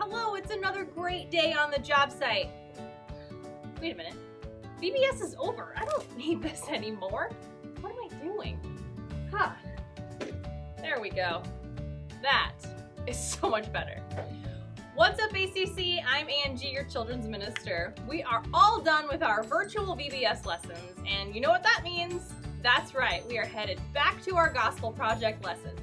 Hello, it's another great day on the job site. Wait a minute. VBS is over. I don't need this anymore. What am I doing? There we go. That is so much better. What's up, ACC? I'm Angie, your children's minister. We are all done with our virtual VBS lessons, and you know what that means? That's right, we are headed back to our Gospel Project lessons.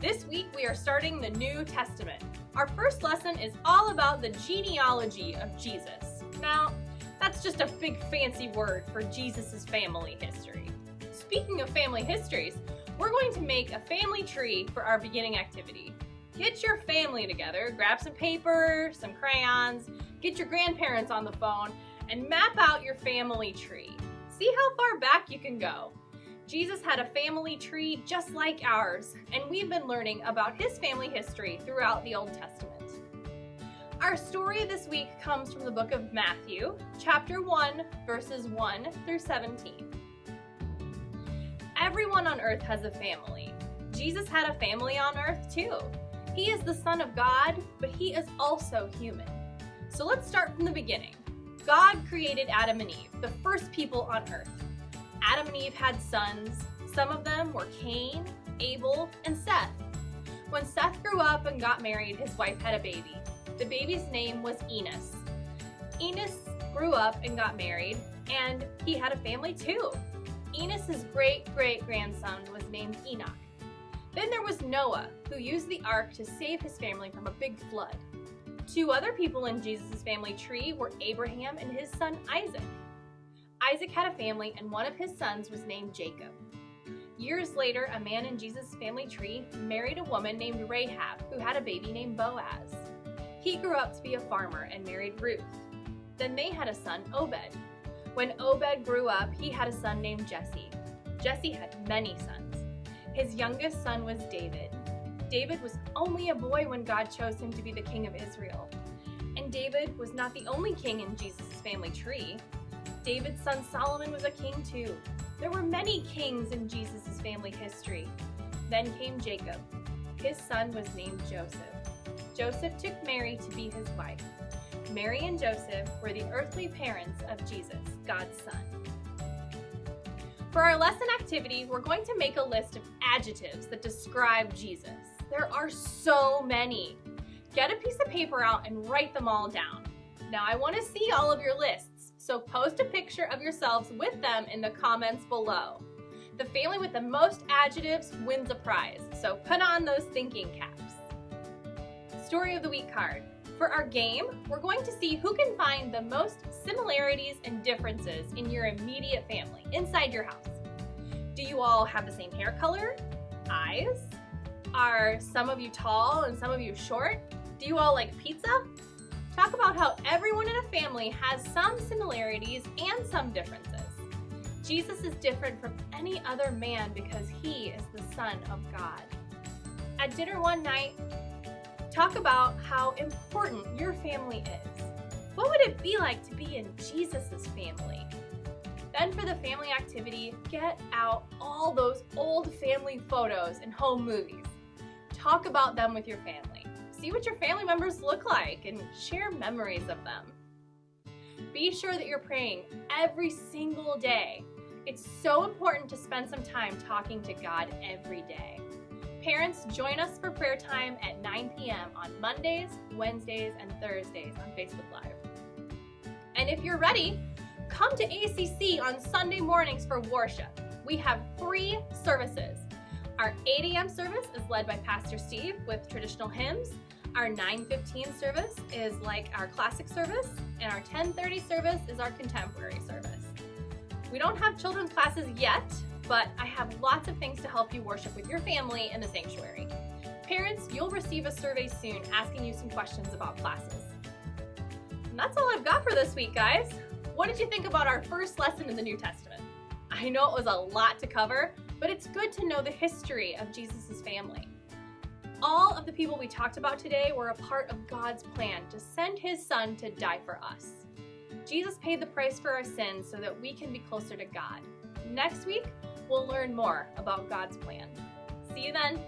This week, we are starting the New Testament. Our first lesson is all about the genealogy of Jesus. Now, that's just a big fancy word for Jesus' family history. Speaking of family histories, we're going to make a family tree for our beginning activity. Get your family together, grab some paper, some crayons, get your grandparents on the phone, and map out your family tree. See how far back you can go. Jesus had a family tree just like ours, and we've been learning about his family history throughout the Old Testament. Our story this week comes from the book of Matthew, chapter 1, verses 1 through 17. Everyone on earth has a family. Jesus had a family on earth too. He is the Son of God, but he is also human. So let's start from the beginning. God created Adam and Eve, the first people on earth. Adam and Eve had sons. Some of them were Cain, Abel, and Seth. When Seth grew up and got married, his wife had a baby. The baby's name was Enos. Enos grew up and got married, and he had a family too. Enos's great-great-grandson was named Enoch. Then there was Noah, who used the ark to save his family from a big flood. Two other people in Jesus' family tree were Abraham and his son Isaac. Isaac had a family, and one of his sons was named Jacob. Years later, a man in Jesus' family tree married a woman named Rahab, who had a baby named Boaz. He grew up to be a farmer and married Ruth. Then they had a son, Obed. When Obed grew up, he had a son named Jesse. Jesse had many sons. His youngest son was David. David was only a boy when God chose him to be the king of Israel. And David was not the only king in Jesus' family tree. David's son Solomon was a king too. There were many kings in Jesus' family history. Then came Jacob. His son was named Joseph. Joseph took Mary to be his wife. Mary and Joseph were the earthly parents of Jesus, God's son. For our lesson activity, we're going to make a list of adjectives that describe Jesus. There are so many. Get a piece of paper out and write them all down. Now I want to see all of your lists, so post a picture of yourselves with them in the comments below. The family with the most adjectives wins a prize, so put on those thinking caps. Story of the Week card. For our game, we're going to see who can find the most similarities and differences in your immediate family, inside your house. Do you all have the same hair color? Eyes? Are some of you tall and some of you short? Do you all like pizza? Talk about how everyone in a family has some similarities and some differences. Jesus is different from any other man because he is the Son of God. At dinner one night, talk about how important your family is. What would it be like to be in Jesus' family? Then for the family activity, get out all those old family photos and home movies. Talk about them with your family. See what your family members look like and share memories of them. Be sure that you're praying every single day. It's so important to spend some time talking to God every day. Parents, join us for prayer time at 9 p.m. on Mondays, Wednesdays, and Thursdays on Facebook Live. And if you're ready, come to ACC on Sunday mornings for worship. We have 3 services. Our 8 a.m. service is led by Pastor Steve with traditional hymns. Our 9:15 service is like our classic service, and our 10:30 service is our contemporary service. We don't have children's classes yet, but I have lots of things to help you worship with your family in the sanctuary. Parents, you'll receive a survey soon asking you some questions about classes. And that's all I've got for this week, guys. What did you think about our first lesson in the New Testament? I know it was a lot to cover, but it's good to know the history of Jesus' family. All of the people we talked about today were a part of God's plan to send his son to die for us. Jesus paid the price for our sins so that we can be closer to God. Next week, we'll learn more about God's plan. See you then.